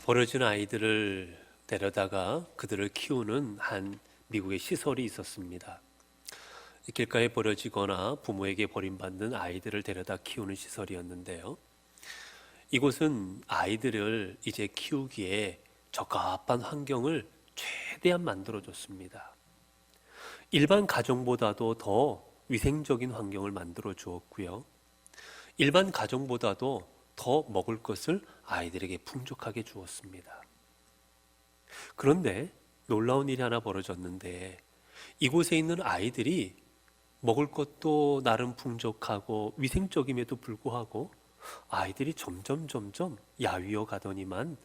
버려진 아이들을 데려다가 그들을 키우는 한 미국의 시설이 있었습니다. 길가에 버려지거나 부모에게 버림받는 아이들을 데려다 키우는 시설이었는데요. 이곳은 아이들을 이제 키우기에 적합한 환경을 최대한 만들어줬습니다. 일반 가정보다도 더 위생적인 환경을 만들어 주었고요. 일반 가정보다도 더 먹을 것을 아이들에게 풍족하게 주었습니다. 그런데 놀라운 일이 하나 벌어졌는데 이곳에 있는 아이들이 먹을 것도 나름 풍족하고 위생적임에도 불구하고 아이들이 점점 야위어 가더니만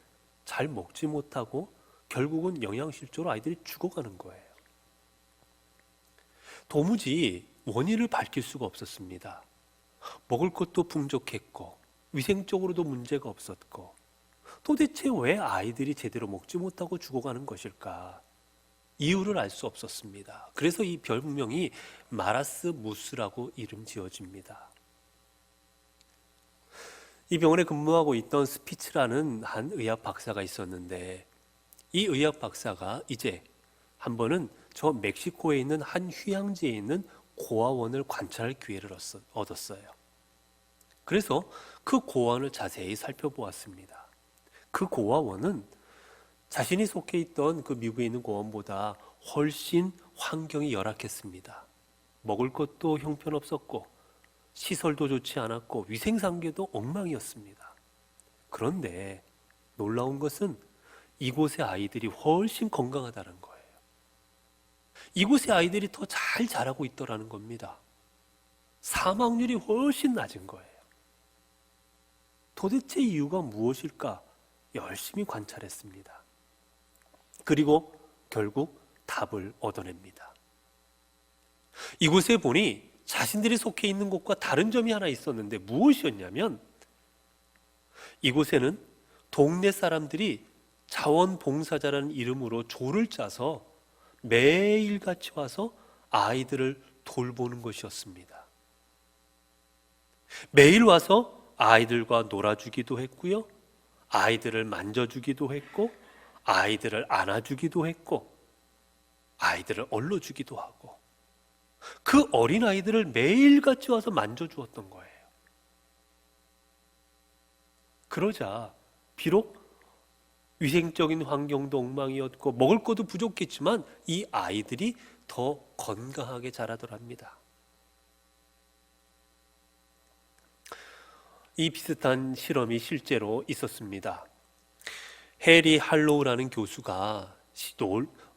잘 먹지 못하고 결국은 영양실조로 아이들이 죽어가는 거예요. 도무지 원인을 밝힐 수가 없었습니다. 먹을 것도 풍족했고 위생적으로도 문제가 없었고 도대체 왜 아이들이 제대로 먹지 못하고 죽어가는 것일까? 이유를 알 수 없었습니다. 그래서 이 별명이 마라스 무스라고 이름 지어집니다. 이 병원에 근무하고 있던 스피츠라는 한 의학 박사가 있었는데 이 의학 박사가 이제 한 번은 저 멕시코에 있는 한 휴양지에 있는 고아원을 관찰할 기회를 얻었어요. 그래서 그 고아원을 자세히 살펴보았습니다. 그 고아원은 자신이 속해 있던 그 미국에 있는 고아원보다 훨씬 환경이 열악했습니다. 먹을 것도 형편없었고 시설도 좋지 않았고 위생상계도 엉망이었습니다. 그런데 놀라운 것은 이곳의 아이들이 훨씬 건강하다는 거예요. 이곳의 아이들이 더 잘 자라고 있더라는 겁니다. 사망률이 훨씬 낮은 거예요. 도대체 이유가 무엇일까? 열심히 관찰했습니다. 그리고 결국 답을 얻어냅니다. 이곳에 보니 자신들이 속해 있는 곳과 다른 점이 하나 있었는데 무엇이었냐면 이곳에는 동네 사람들이 자원봉사자라는 이름으로 조를 짜서 매일같이 와서 아이들을 돌보는 것이었습니다. 매일 와서 아이들과 놀아주기도 했고요. 아이들을 만져주기도 했고 아이들을 안아주기도 했고 아이들을 얼러주기도 하고 그 어린아이들을 매일같이 와서 만져주었던 거예요. 그러자 비록 위생적인 환경도 엉망이었고 먹을 것도 부족했지만 이 아이들이 더 건강하게 자라더랍니다. 이 비슷한 실험이 실제로 있었습니다. 해리 할로우라는 교수가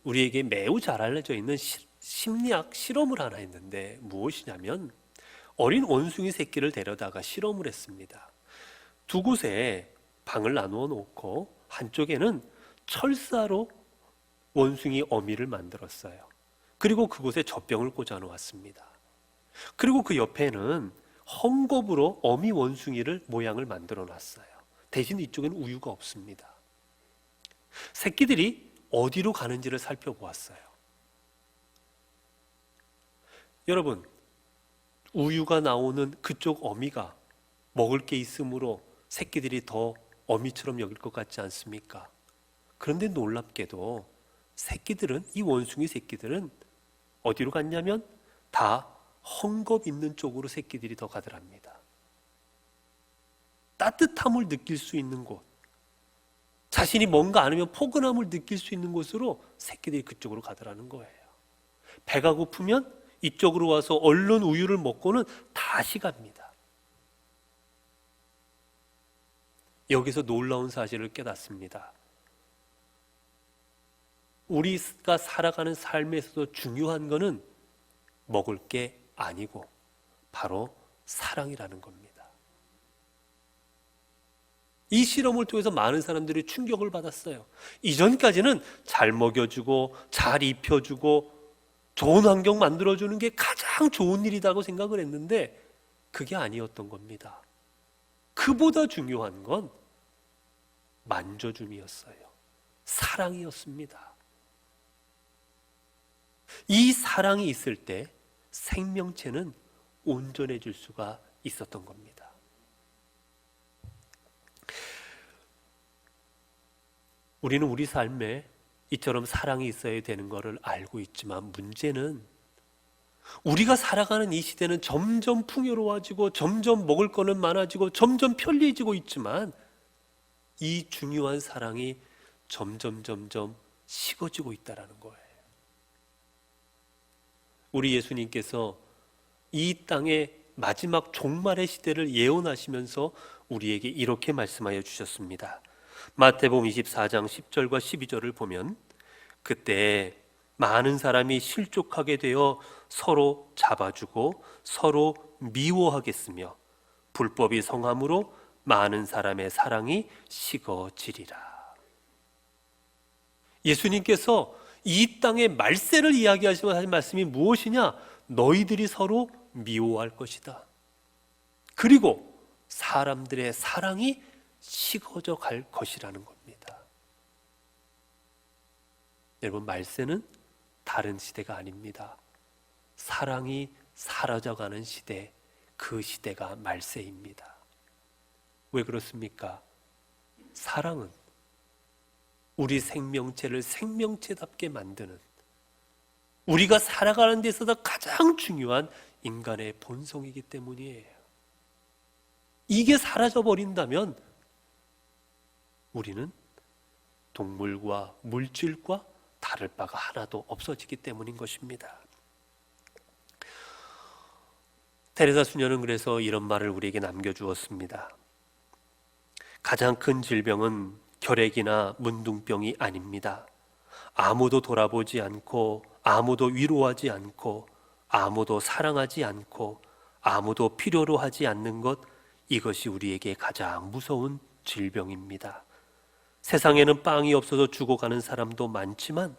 우리에게 매우 잘 알려져 있는 심리학 실험을 하나 했는데 무엇이냐면 어린 원숭이 새끼를 데려다가 실험을 했습니다. 두 곳에 방을 나누어 놓고 한쪽에는 철사로 원숭이 어미를 만들었어요. 그리고 그곳에 젖병을 꽂아 놓았습니다. 그리고 그 옆에는 헝겊으로 어미 원숭이를 모양을 만들어 놨어요. 대신 이쪽에는 우유가 없습니다. 새끼들이 어디로 가는지를 살펴보았어요. 여러분, 우유가 나오는 그쪽 어미가 먹을 게 있으므로 새끼들이 더 어미처럼 여길 것 같지 않습니까? 그런데 놀랍게도 새끼들은, 이 원숭이 새끼들은 어디로 갔냐면 다 헝겊 있는 쪽으로 새끼들이 더 가더랍니다. 따뜻함을 느낄 수 있는 곳, 자신이 뭔가 안 하면 포근함을 느낄 수 있는 곳으로 새끼들이 그쪽으로 가더라는 거예요. 배가 고프면 이쪽으로 와서 얼른 우유를 먹고는 다시 갑니다. 여기서 놀라운 사실을 깨닫습니다. 우리가 살아가는 삶에서도 중요한 것은 먹을 게 아니고 바로 사랑이라는 겁니다. 이 실험을 통해서 많은 사람들이 충격을 받았어요. 이전까지는 잘 먹여주고 잘 입혀주고 좋은 환경 만들어주는 게 가장 좋은 일이라고 생각을 했는데 그게 아니었던 겁니다. 그보다 중요한 건 만져줌이었어요. 사랑이었습니다. 이 사랑이 있을 때 생명체는 온전해질 수가 있었던 겁니다. 우리는 우리 삶에 이처럼 사랑이 있어야 되는 것을 알고 있지만 문제는 우리가 살아가는 이 시대는 점점 풍요로워지고 점점 먹을 거는 많아지고 점점 편리해지고 있지만 이 중요한 사랑이 점점 식어지고 있다는 거예요. 우리 예수님께서 이 땅의 마지막 종말의 시대를 예언하시면서 우리에게 이렇게 말씀하여 주셨습니다. 마태복음 24장 10절과 12절을 보면 그때 많은 사람이 실족하게 되어 서로 잡아주고 서로 미워하겠으며 불법이 성함으로 많은 사람의 사랑이 식어지리라. 예수님께서 이 땅의 말세를 이야기하시면서 하신 말씀이 무엇이냐? 너희들이 서로 미워할 것이다. 그리고 사람들의 사랑이 식어져 갈 것이라는 겁니다. 여러분, 말세는 다른 시대가 아닙니다. 사랑이 사라져가는 시대, 그 시대가 말세입니다. 왜 그렇습니까? 사랑은 우리 생명체를 생명체답게 만드는, 우리가 살아가는 데 있어서 가장 중요한 인간의 본성이기 때문이에요. 이게 사라져버린다면 우리는 동물과 물질과 다를 바가 하나도 없어지기 때문인 것입니다. 테레사 수녀는 그래서 이런 말을 우리에게 남겨주었습니다. 가장 큰 질병은 결핵이나 문둥병이 아닙니다. 아무도 돌아보지 않고 아무도 위로하지 않고 아무도 사랑하지 않고 아무도 필요로 하지 않는 것, 이것이 우리에게 가장 무서운 질병입니다. 세상에는 빵이 없어서 죽어가는 사람도 많지만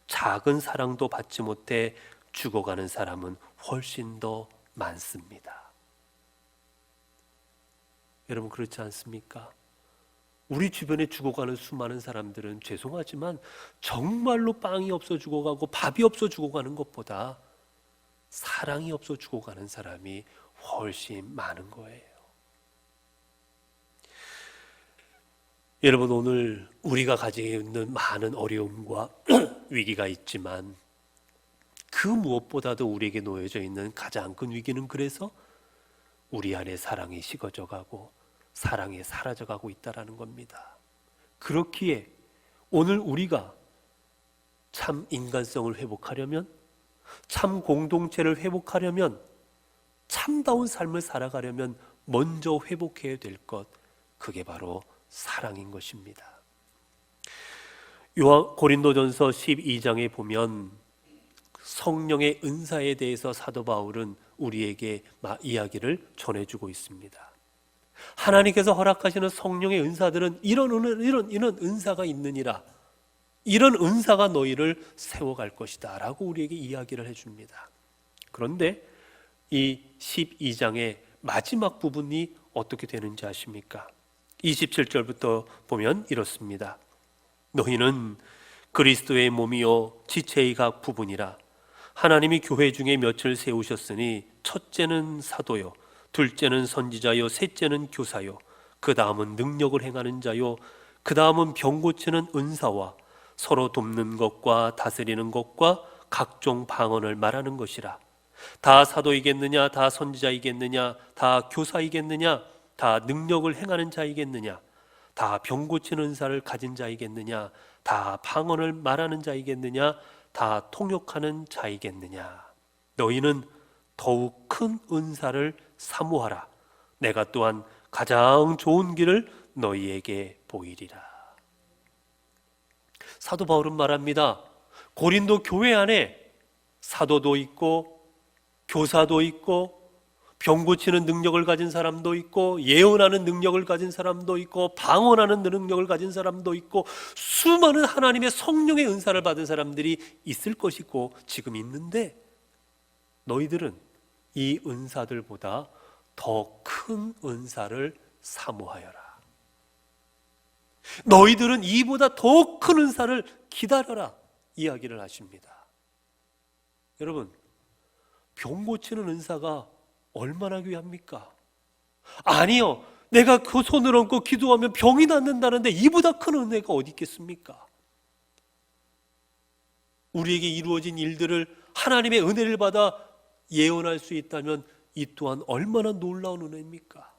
작은 사랑도 받지 못해 죽어가는 사람은 훨씬 더 많습니다. 여러분, 그렇지 않습니까? 우리 주변에 죽어가는 수많은 사람들은 죄송하지만 정말로 빵이 없어 죽어가고 밥이 없어 죽어가는 것보다 사랑이 없어 죽어가는 사람이 훨씬 많은 거예요. 여러분, 오늘 우리가 가지고 있는 많은 어려움과 위기가 있지만 그 무엇보다도 우리에게 놓여져 있는 가장 큰 위기는 그래서 우리 안에 사랑이 식어져 가고 사랑이 사라져 가고 있다는 겁니다. 그렇기에 오늘 우리가 참 인간성을 회복하려면, 참 공동체를 회복하려면, 참다운 삶을 살아가려면 먼저 회복해야 될 것, 그게 바로 사랑인 것입니다. 고린도전서 12장에 보면 성령의 은사에 대해서 사도 바울은 우리에게 이야기를 전해주고 있습니다. 하나님께서 허락하시는 성령의 은사들은 이런 은사가 있느니라, 이런 은사가 너희를 세워갈 것이다 라고 우리에게 이야기를 해줍니다. 그런데 이 12장의 마지막 부분이 어떻게 되는지 아십니까? 27절부터 보면 이렇습니다. 너희는 그리스도의 몸이요 지체의 각 부분이라. 하나님이 교회 중에 몇을 세우셨으니 첫째는 사도요, 둘째는 선지자요, 셋째는 교사요, 그 다음은 능력을 행하는 자요, 그 다음은 병 고치는 은사와 서로 돕는 것과 다스리는 것과 각종 방언을 말하는 것이라. 다 사도이겠느냐? 다 선지자이겠느냐? 다 교사이겠느냐? 다 능력을 행하는 자이겠느냐? 다 병 고치는 은사를 가진 자이겠느냐? 다 방언을 말하는 자이겠느냐? 다 통역하는 자이겠느냐? 너희는 더욱 큰 은사를 사모하라. 내가 또한 가장 좋은 길을 너희에게 보이리라. 사도 바울은 말합니다. 고린도 교회 안에 사도도 있고 교사도 있고 병 고치는 능력을 가진 사람도 있고 예언하는 능력을 가진 사람도 있고 방언하는 능력을 가진 사람도 있고 수많은 하나님의 성령의 은사를 받은 사람들이 있을 것이고 지금 있는데, 너희들은 이 은사들보다 더 큰 은사를 사모하여라. 너희들은 이보다 더 큰 은사를 기다려라, 이야기를 하십니다. 여러분, 병 고치는 은사가 얼마나 귀합니까? 아니요, 내가 그 손을 얹고 기도하면 병이 낫는다는데 이보다 큰 은혜가 어디 있겠습니까? 우리에게 이루어진 일들을 하나님의 은혜를 받아 예언할 수 있다면 이 또한 얼마나 놀라운 은혜입니까?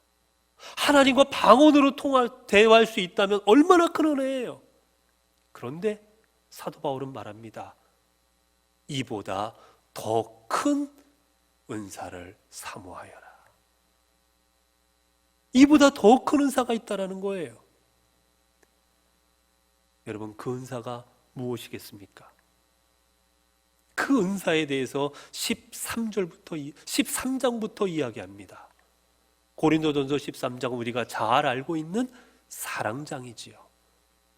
하나님과 방언으로 대화할 수 있다면 얼마나 큰 은혜예요. 그런데 사도 바울은 말합니다. 이보다 더 큰 은사를 사모하여라. 이보다 더 큰 은사가 있다라는 거예요. 여러분, 그 은사가 무엇이겠습니까? 그 은사에 대해서 13장부터 이야기합니다. 고린도전서 13장은 우리가 잘 알고 있는 사랑장이지요.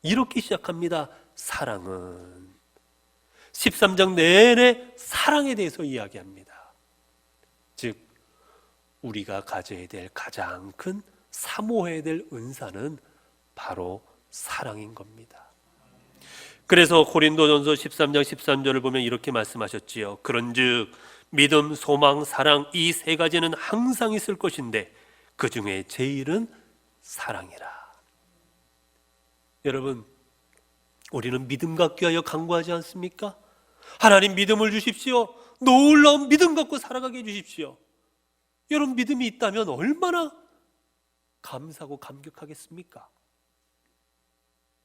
이렇게 시작합니다. 사랑은 13장 내내 사랑에 대해서 이야기합니다. 즉 우리가 가져야 될 가장 큰 사모해야 될 은사는 바로 사랑인 겁니다. 그래서 고린도전서 13장 13절을 보면 이렇게 말씀하셨지요. 그런즉 믿음, 소망, 사랑 이 세 가지는 항상 있을 것인데 그 중에 제일은 사랑이라. 여러분, 우리는 믿음 갖기 위하여 간구하지 않습니까? 하나님 믿음을 주십시오. 놀라운 믿음 갖고 살아가게 해주십시오. 여러분, 믿음이 있다면 얼마나 감사하고 감격하겠습니까?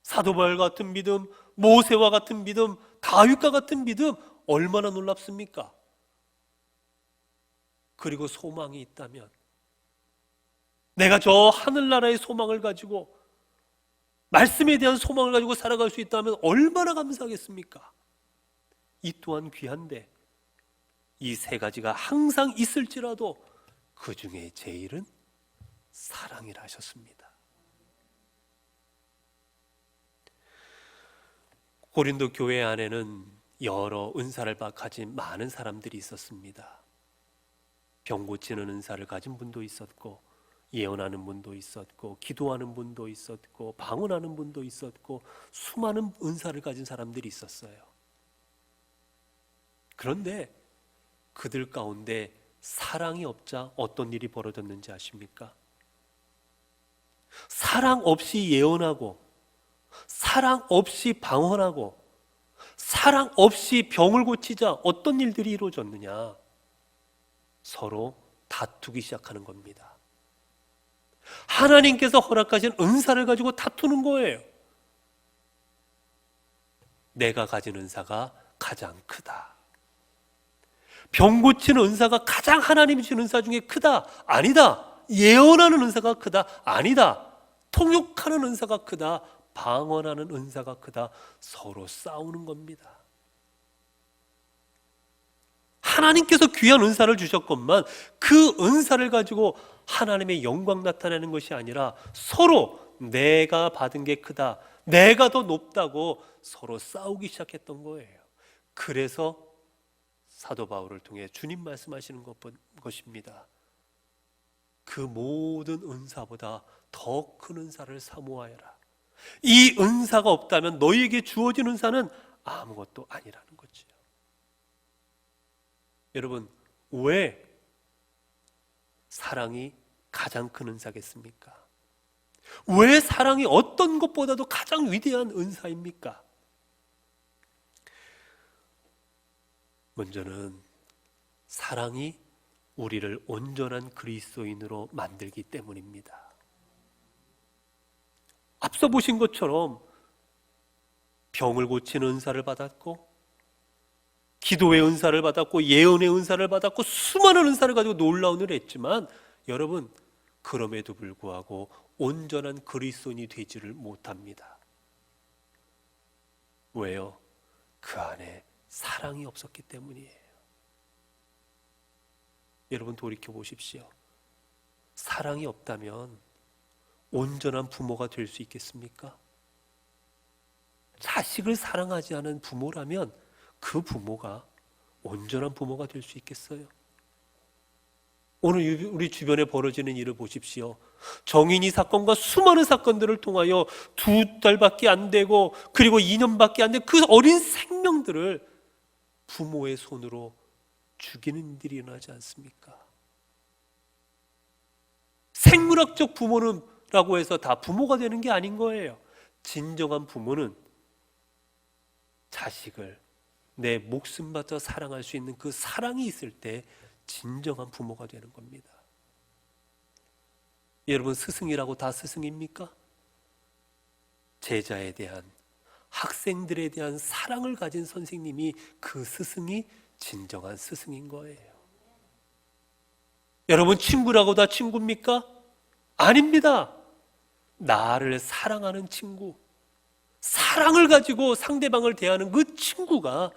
사도 바울 같은 믿음, 모세와 같은 믿음, 다윗과 같은 믿음 얼마나 놀랍습니까? 그리고 소망이 있다면 내가 저 하늘나라의 소망을 가지고 말씀에 대한 소망을 가지고 살아갈 수 있다면 얼마나 감사하겠습니까? 이 또한 귀한데 이 세 가지가 항상 있을지라도 그 중에 제일은 사랑이라 하셨습니다. 고린도 교회 안에는 여러 은사를 가진 많은 사람들이 있었습니다. 병 고치는 은사를 가진 분도 있었고, 예언하는 분도 있었고, 기도하는 분도 있었고, 방언하는 분도 있었고, 수많은 은사를 가진 사람들이 있었어요. 그런데 그들 가운데 사랑이 없자 어떤 일이 벌어졌는지 아십니까? 사랑 없이 예언하고, 사랑 없이 방언하고, 사랑 없이 병을 고치자 어떤 일들이 이루어졌느냐? 서로 다투기 시작하는 겁니다. 하나님께서 허락하신 은사를 가지고 다투는 거예요. 내가 가진 은사가 가장 크다. 병 고치는 은사가 가장 하나님이 주신 은사 중에 크다. 아니다. 예언하는 은사가 크다. 아니다. 통역하는 은사가 크다. 방언하는 은사가 크다. 서로 싸우는 겁니다. 하나님께서 귀한 은사를 주셨건만 그 은사를 가지고 하나님의 영광 나타내는 것이 아니라 서로 내가 받은 게 크다, 내가 더 높다고 서로 싸우기 시작했던 거예요. 그래서 사도 바울을 통해 주님 말씀하시는 것입니다. 그 모든 은사보다 더 큰 은사를 사모하여라. 이 은사가 없다면 너희에게 주어진 은사는 아무것도 아니라는 거지요. 여러분, 왜 사랑이 가장 큰 은사겠습니까? 왜 사랑이 어떤 것보다도 가장 위대한 은사입니까? 먼저는 사랑이 우리를 온전한 그리스도인으로 만들기 때문입니다. 앞서 보신 것처럼 병을 고치는 은사를 받았고, 기도의 은사를 받았고, 예언의 은사를 받았고, 수많은 은사를 가지고 놀라운 일을 했지만 여러분, 그럼에도 불구하고 온전한 그리스도인이 되지를 못합니다. 왜요? 그 안에 사랑이 없었기 때문이에요. 여러분, 돌이켜 보십시오. 사랑이 없다면 온전한 부모가 될 수 있겠습니까? 자식을 사랑하지 않은 부모라면 그 부모가 온전한 부모가 될 수 있겠어요? 오늘 우리 주변에 벌어지는 일을 보십시오. 정인이 사건과 수많은 사건들을 통하여 2달밖에 안 되고 그리고 2년밖에 안 된 그 어린 생명들을 부모의 손으로 죽이는 일이 일어나지 않습니까? 생물학적 부모는라고 해서 다 부모가 되는 게 아닌 거예요. 진정한 부모는 자식을 내 목숨 바쳐 사랑할 수 있는 그 사랑이 있을 때 진정한 부모가 되는 겁니다. 여러분, 스승이라고 다 스승입니까? 제자에 대한, 학생들에 대한 사랑을 가진 선생님이, 그 스승이 진정한 스승인 거예요. 여러분, 친구라고 다 친구입니까? 아닙니다. 나를 사랑하는 친구, 사랑을 가지고 상대방을 대하는 그 친구가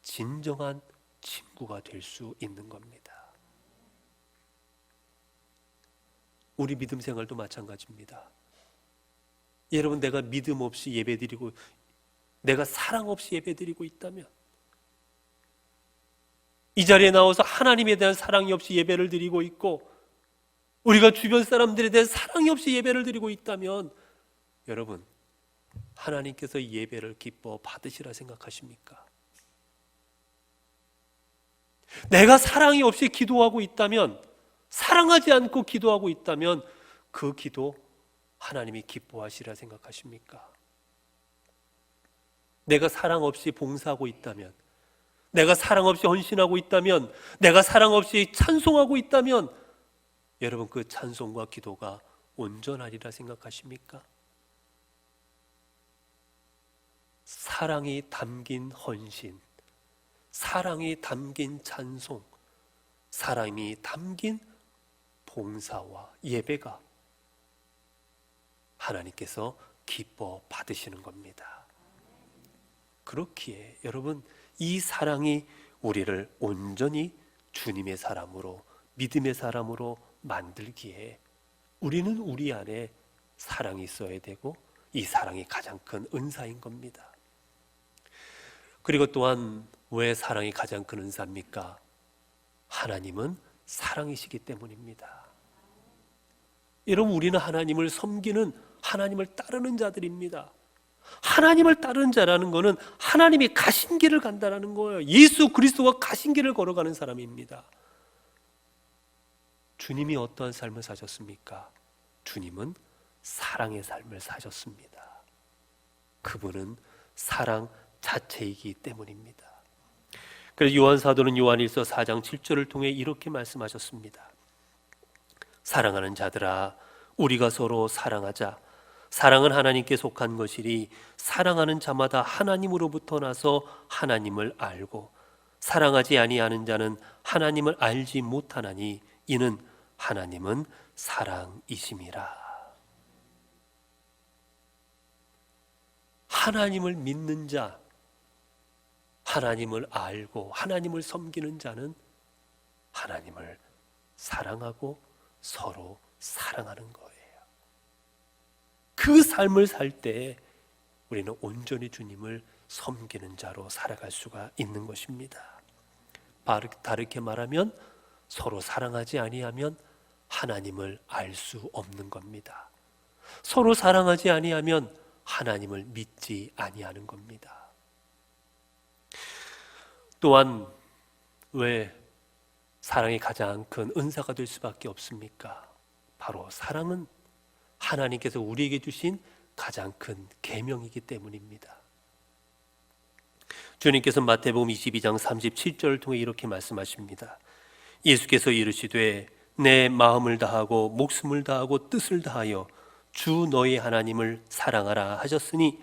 진정한 친구가 될 수 있는 겁니다. 우리 믿음 생활도 마찬가지입니다. 여러분, 내가 믿음 없이 예배드리고, 내가 사랑 없이 예배드리고 있다면, 이 자리에 나와서 하나님에 대한 사랑이 없이 예배를 드리고 있고, 우리가 주변 사람들에 대한 사랑이 없이 예배를 드리고 있다면, 여러분, 하나님께서 예배를 기뻐 받으시라 생각하십니까? 내가 사랑이 없이 기도하고 있다면, 사랑하지 않고 기도하고 있다면, 그 기도 하나님이 기뻐하시라 생각하십니까? 내가 사랑 없이 봉사하고 있다면, 내가 사랑 없이 헌신하고 있다면, 내가 사랑 없이 찬송하고 있다면, 여러분, 그 찬송과 기도가 온전하리라 생각하십니까? 사랑이 담긴 헌신, 사랑이 담긴 찬송, 사랑이 담긴 봉사와 예배가 하나님께서 기뻐 받으시는 겁니다. 그렇기에 여러분, 이 사랑이 우리를 온전히 주님의 사람으로, 믿음의 사람으로 만들기에 우리는 우리 안에 사랑이 있어야 되고, 이 사랑이 가장 큰 은사인 겁니다. 그리고 또한 왜 사랑이 가장 큰 은사입니까? 하나님은 사랑이시기 때문입니다. 여러분, 우리는 하나님을 섬기는, 하나님을 따르는 자들입니다. 하나님을 따르는 자라는 것은 하나님이 가신 길을 간다는 거예요. 예수 그리스도가 가신 길을 걸어가는 사람입니다. 주님이 어떠한 삶을 사셨습니까? 주님은 사랑의 삶을 사셨습니다. 그분은 사랑 자체이기 때문입니다. 그래서 요한 사도는 요한일서 4장 7절을 통해 이렇게 말씀하셨습니다. 사랑하는 자들아, 우리가 서로 사랑하자. 사랑은 하나님께 속한 것이니 사랑하는 자마다 하나님으로부터 나서 하나님을 알고, 사랑하지 아니하는 자는 하나님을 알지 못하나니 이는 하나님은 사랑이심이라. 하나님을 믿는 자, 하나님을 알고 하나님을 섬기는 자는 하나님을 사랑하고 서로 사랑하는 거예요. 그 삶을 살 때 우리는 온전히 주님을 섬기는 자로 살아갈 수가 있는 것입니다. 다르게 말하면 서로 사랑하지 아니하면 하나님을 알 수 없는 겁니다. 서로 사랑하지 아니하면 하나님을 믿지 아니하는 겁니다. 또한 왜 사랑이 가장 큰 은사가 될 수밖에 없습니까? 바로 사랑은 하나님께서 우리에게 주신 가장 큰 계명이기 때문입니다. 주님께서 마태복음 22장 37절을 통해 이렇게 말씀하십니다. 예수께서 이르시되 내 마음을 다하고 목숨을 다하고 뜻을 다하여 주 너희 하나님을 사랑하라 하셨으니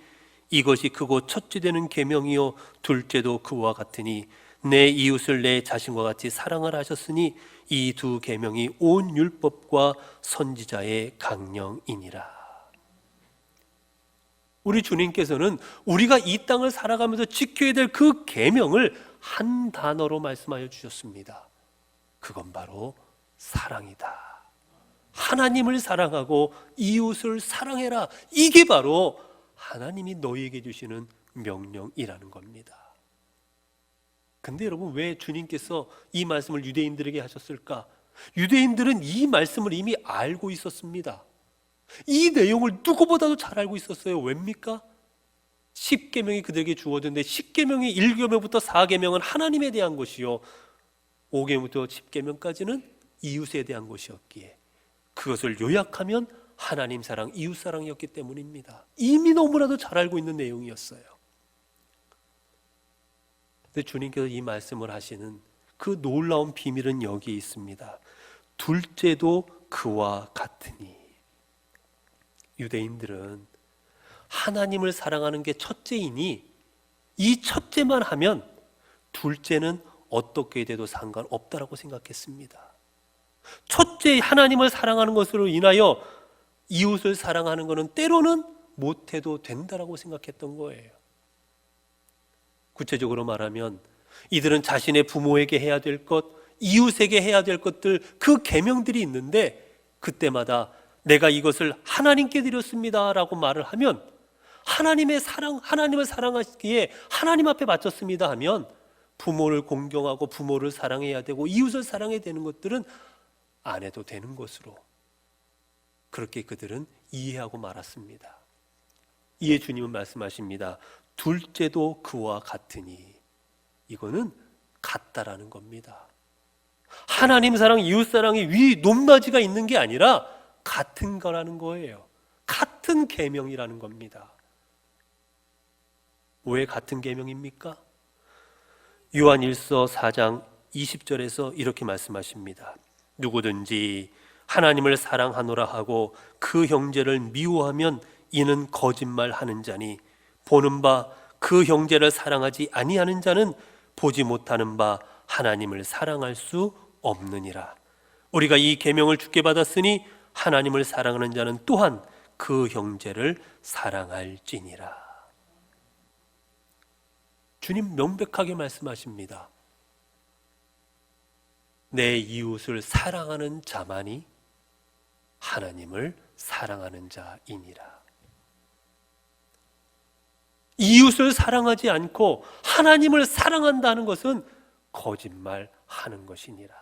이것이 크고 첫째 되는 계명이요 둘째도 그와 같으니 내 이웃을 내 자신과 같이 사랑하라 하셨으니 이 두 계명이 온 율법과 선지자의 강령이니라. 우리 주님께서는 우리가 이 땅을 살아가면서 지켜야 될 그 계명을 한 단어로 말씀하여 주셨습니다. 그건 바로 사랑이다. 하나님을 사랑하고 이웃을 사랑해라. 이게 바로 하나님이 너희에게 주시는 명령이라는 겁니다. 근데 여러분, 왜 주님께서 이 말씀을 유대인들에게 하셨을까? 유대인들은 이 말씀을 이미 알고 있었습니다. 이 내용을 누구보다도 잘 알고 있었어요. 왜입니까? 10계명이 그들에게 주어졌는데 10계명이 1계명부터 4계명은 하나님에 대한 것이요 5계명부터 10계명까지는 이웃에 대한 것이었기에 그것을 요약하면 하나님 사랑, 이웃 사랑이었기 때문입니다. 이미 너무나도 잘 알고 있는 내용이었어요. 근데 주님께서 이 말씀을 하시는 그 놀라운 비밀은 여기 있습니다. 둘째도 그와 같으니. 유대인들은 하나님을 사랑하는 게 첫째이니 이 첫째만 하면 둘째는 어떻게 돼도 상관없다라고 생각했습니다. 첫째 하나님을 사랑하는 것으로 인하여 이웃을 사랑하는 것은 때로는 못해도 된다라고 생각했던 거예요. 구체적으로 말하면 이들은 자신의 부모에게 해야 될 것, 이웃에게 해야 될 것들, 그 계명들이 있는데 그때마다 내가 이것을 하나님께 드렸습니다라고 말을 하면 하나님을 사랑하기에 하나님 앞에 바쳤습니다 하면 부모를 공경하고 부모를 사랑해야 되고 이웃을 사랑해야 되는 것들은 안 해도 되는 것으로 그렇게 그들은 이해하고 말았습니다. 이에 주님은 말씀하십니다. 둘째도 그와 같으니. 이거는 같다라는 겁니다. 하나님 사랑, 이웃 사랑이 높낮이가 있는 게 아니라 같은 거라는 거예요. 같은 계명이라는 겁니다. 왜 같은 계명입니까? 요한일서 4장 20절에서 이렇게 말씀하십니다. 누구든지 하나님을 사랑하노라 하고 그 형제를 미워하면 이는 거짓말하는 자니 보는 바 그 형제를 사랑하지 아니하는 자는 보지 못하는 바 하나님을 사랑할 수 없느니라. 우리가 이 계명을 주께 받았으니 하나님을 사랑하는 자는 또한 그 형제를 사랑할지니라. 주님 명백하게 말씀하십니다. 내 이웃을 사랑하는 자만이 하나님을 사랑하는 자이니라. 이웃을 사랑하지 않고 하나님을 사랑한다는 것은 거짓말하는 것이니라.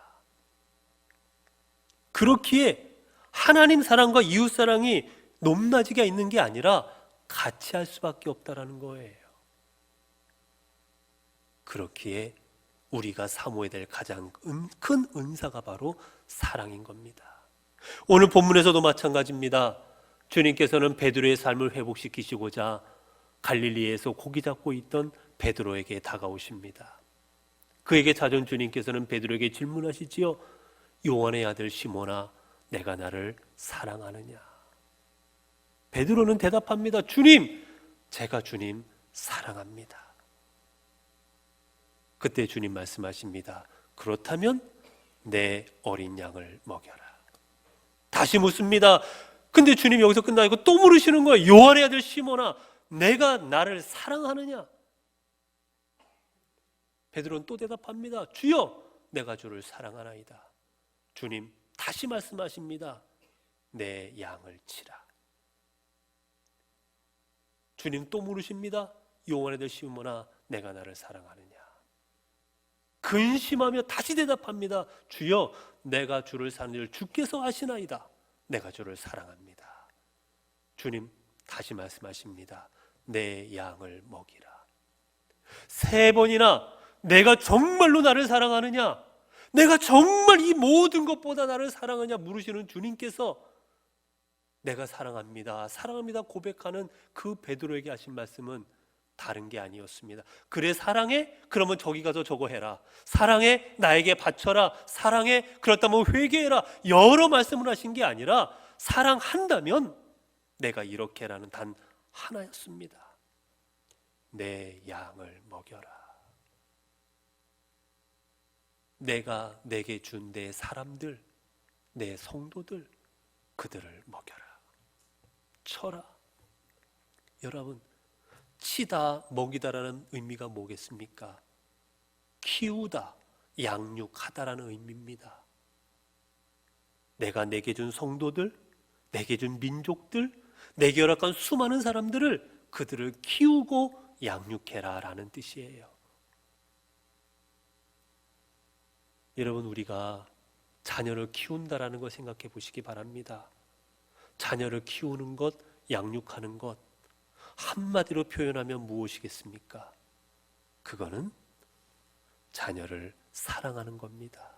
그렇기에 하나님 사랑과 이웃 사랑이 높낮이가 있는 게 아니라 같이 할 수밖에 없다라는 거예요. 그렇기에 우리가 사모해야 될 가장 큰 은사가 바로 사랑인 겁니다. 오늘 본문에서도 마찬가지입니다. 주님께서는 베드로의 삶을 회복시키시고자 갈릴리에서 고기 잡고 있던 베드로에게 다가오십니다. 그에게 찾아온 주님께서는 베드로에게 질문하시지요. 요한의 아들 시몬아, 내가 나를 사랑하느냐? 베드로는 대답합니다. 주님, 제가 주님 사랑합니다. 그때 주님 말씀하십니다. 그렇다면 내 어린 양을 먹여라. 다시 묻습니다. 근데 주님 여기서 끝나고 또 물으시는 거예요. 요한의 아들 시몬아, 내가 나를 사랑하느냐? 베드로는 또 대답합니다. 주여, 내가 주를 사랑하나이다. 주님 다시 말씀하십니다. 내 양을 치라. 주님 또 물으십니다. 요한의 아들 시몬아, 내가 나를 사랑하느냐? 근심하며 다시 대답합니다. 주여, 내가 주를 사는 줄 주께서 아시나이다. 내가 주를 사랑합니다. 주님 다시 말씀하십니다. 내 양을 먹이라. 3번이나 내가 정말로 나를 사랑하느냐, 내가 정말 이 모든 것보다 나를 사랑하냐 물으시는 주님께서 내가 사랑합니다, 사랑합니다 고백하는 그 베드로에게 하신 말씀은 다른 게 아니었습니다. 그래 사랑해? 그러면 저기 가서 저거 해라. 사랑해? 나에게 바쳐라. 사랑해? 그렇다면 회개해라. 여러 말씀을 하신 게 아니라 사랑한다면 내가 이렇게 라는 단 하나였습니다. 내 양을 먹여라. 내가 내게 준 내 사람들, 내 성도들, 그들을 먹여라. 쳐라. 여러분, 치다, 먹이다라는 의미가 뭐겠습니까? 키우다, 양육하다라는 의미입니다. 내가 내게 준 성도들, 내게 준 민족들, 내게 허락한 수많은 사람들을 그들을 키우고 양육해라 라는 뜻이에요. 여러분, 우리가 자녀를 키운다라는 걸 생각해 보시기 바랍니다. 자녀를 키우는 것, 양육하는 것, 한마디로 표현하면 무엇이겠습니까? 그거는 자녀를 사랑하는 겁니다.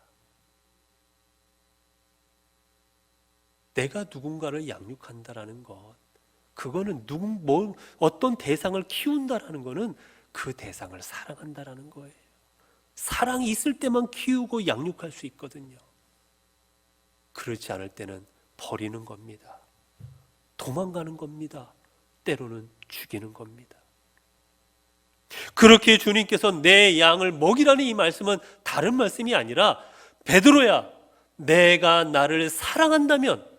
내가 누군가를 양육한다라는 것, 그거는 어떤 대상을 키운다라는 거는 그 대상을 사랑한다라는 거예요. 사랑이 있을 때만 키우고 양육할 수 있거든요. 그렇지 않을 때는 버리는 겁니다. 도망가는 겁니다. 때로는 죽이는 겁니다. 그렇게 주님께서 내 양을 먹이라는 이 말씀은 다른 말씀이 아니라, 베드로야, 내가 나를 사랑한다면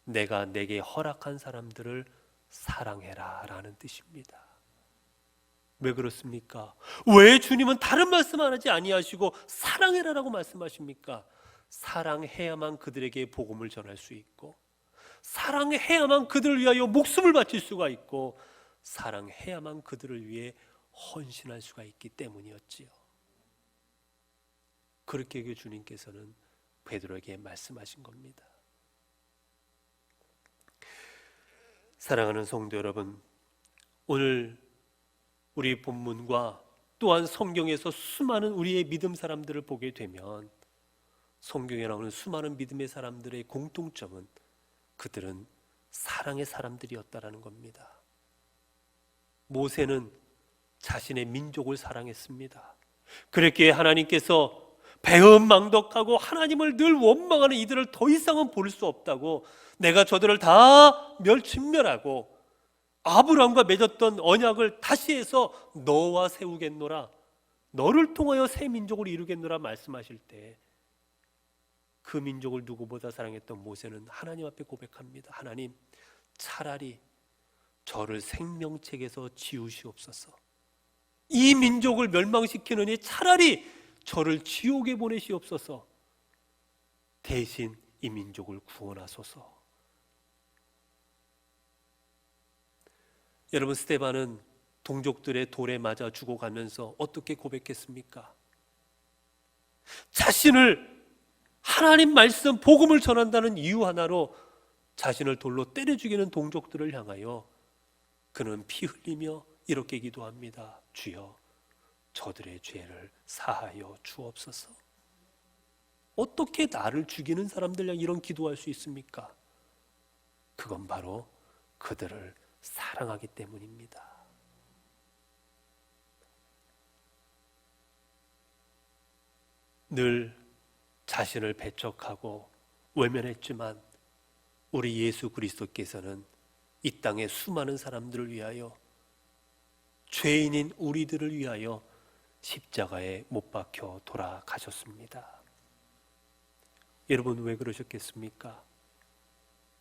내가 내게 허락한 사람들을 사랑해라 라는 뜻입니다. 왜 그렇습니까? 왜 주님은 다른 말씀 안 하지 아니하시고 사랑해라라고 말씀하십니까? 사랑해야만 그들에게 복음을 전할 수 있고, 사랑해야만 그들을 위하여 목숨을 바칠 수가 있고, 사랑해야만 그들을 위해 헌신할 수가 있기 때문이었지요. 그렇게 주님께서는 베드로에게 말씀하신 겁니다. 사랑하는 성도 여러분, 오늘 우리 본문과 또한 성경에서 수많은 우리의 믿음 사람들을 보게 되면, 성경에 나오는 수많은 믿음의 사람들의 공통점은 그들은 사랑의 사람들이었다라는 겁니다. 모세는 자신의 민족을 사랑했습니다. 그렇기에 하나님께서 배은망덕하고 하나님을 늘 원망하는 이들을 더 이상은 볼 수 없다고, 내가 저들을 다 진멸하고 아브라함과 맺었던 언약을 다시 해서 너와 세우겠노라, 너를 통하여 새 민족을 이루겠노라 말씀하실 때, 그 민족을 누구보다 사랑했던 모세는 하나님 앞에 고백합니다. 하나님, 차라리 저를 생명책에서 지우시옵소서. 이 민족을 멸망시키느니 차라리 저를 지옥에 보내시옵소서. 대신 이 민족을 구원하소서. 여러분, 스데반은 동족들의 돌에 맞아 죽어가면서 어떻게 고백했습니까? 자신을 하나님 말씀 복음을 전한다는 이유 하나로 자신을 돌로 때려 죽이는 동족들을 향하여 그는 피 흘리며 이렇게 기도합니다. 주여, 저들의 죄를 사하여 주옵소서. 어떻게 나를 죽이는 사람들이랑 이런 기도할 수 있습니까? 그건 바로 그들을 사랑하기 때문입니다. 늘 자신을 배척하고 외면했지만 우리 예수 그리스도께서는 이 땅의 수많은 사람들을 위하여, 죄인인 우리들을 위하여 십자가에 못 박혀 돌아가셨습니다. 여러분, 왜 그러셨겠습니까?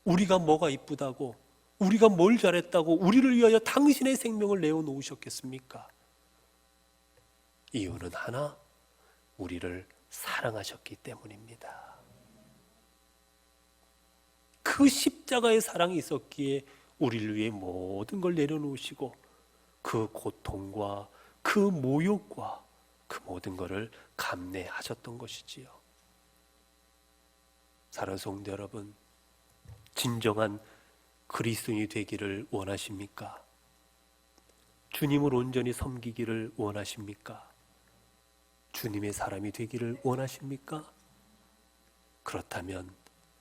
우리가 뭐가 이쁘다고, 우리가 뭘 잘했다고 우리를 위하여 당신의 생명을 내어놓으셨겠습니까? 이유는 하나, 우리를 사랑하셨기 때문입니다. 그 십자가의 사랑이 있었기에 우리를 위해 모든 걸 내려놓으시고 그 고통과 그 모욕과 그 모든 것을 감내하셨던 것이지요. 사랑하는 성도 여러분, 진정한 그리스도인이 되기를 원하십니까? 주님을 온전히 섬기기를 원하십니까? 주님의 사람이 되기를 원하십니까? 그렇다면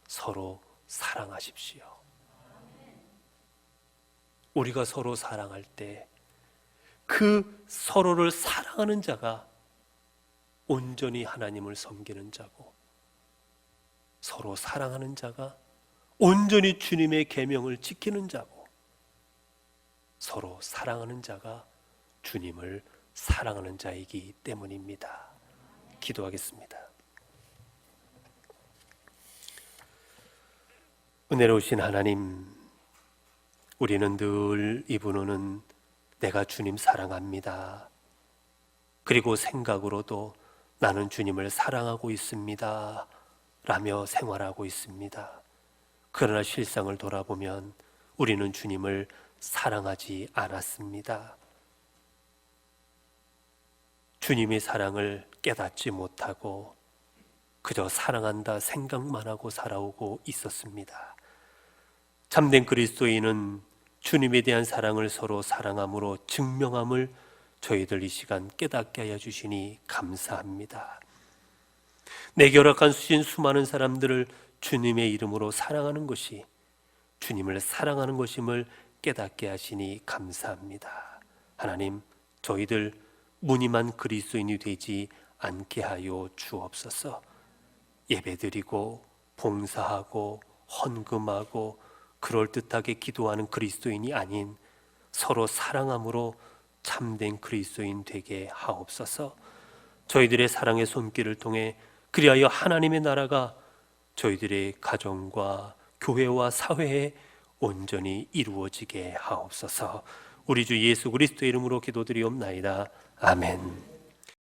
서로 사랑하십시오. 우리가 서로 사랑할 때 그 서로를 사랑하는 자가 온전히 하나님을 섬기는 자고, 서로 사랑하는 자가 온전히 주님의 계명을 지키는 자고, 서로 사랑하는 자가 주님을 사랑하는 자이기 때문입니다. 기도하겠습니다. 은혜로우신 하나님, 우리는 늘 이분은 내가 주님 사랑합니다, 그리고 생각으로도 나는 주님을 사랑하고 있습니다 라며 생활하고 있습니다. 그러나 실상을 돌아보면 우리는 주님을 사랑하지 않았습니다. 주님의 사랑을 깨닫지 못하고 그저 사랑한다 생각만 하고 살아오고 있었습니다. 참된 그리스도인은 주님에 대한 사랑을 서로 사랑함으로 증명함을 저희들 이 시간 깨닫게 하여 주시니 감사합니다. 내게 허락한 수많은 사람들을 주님의 이름으로 사랑하는 것이 주님을 사랑하는 것임을 깨닫게 하시니 감사합니다. 하나님, 저희들 무늬만 그리스도인이 되지 않게 하여 주옵소서. 예배드리고 봉사하고 헌금하고 그럴듯하게 기도하는 그리스도인이 아닌 서로 사랑함으로 참된 그리스도인 되게 하옵소서. 저희들의 사랑의 손길을 통해 그리하여 하나님의 나라가 저희들의 가정과 교회와 사회에 온전히 이루어지게 하옵소서. 우리 주 예수 그리스도의 이름으로 기도드리옵나이다. 아멘.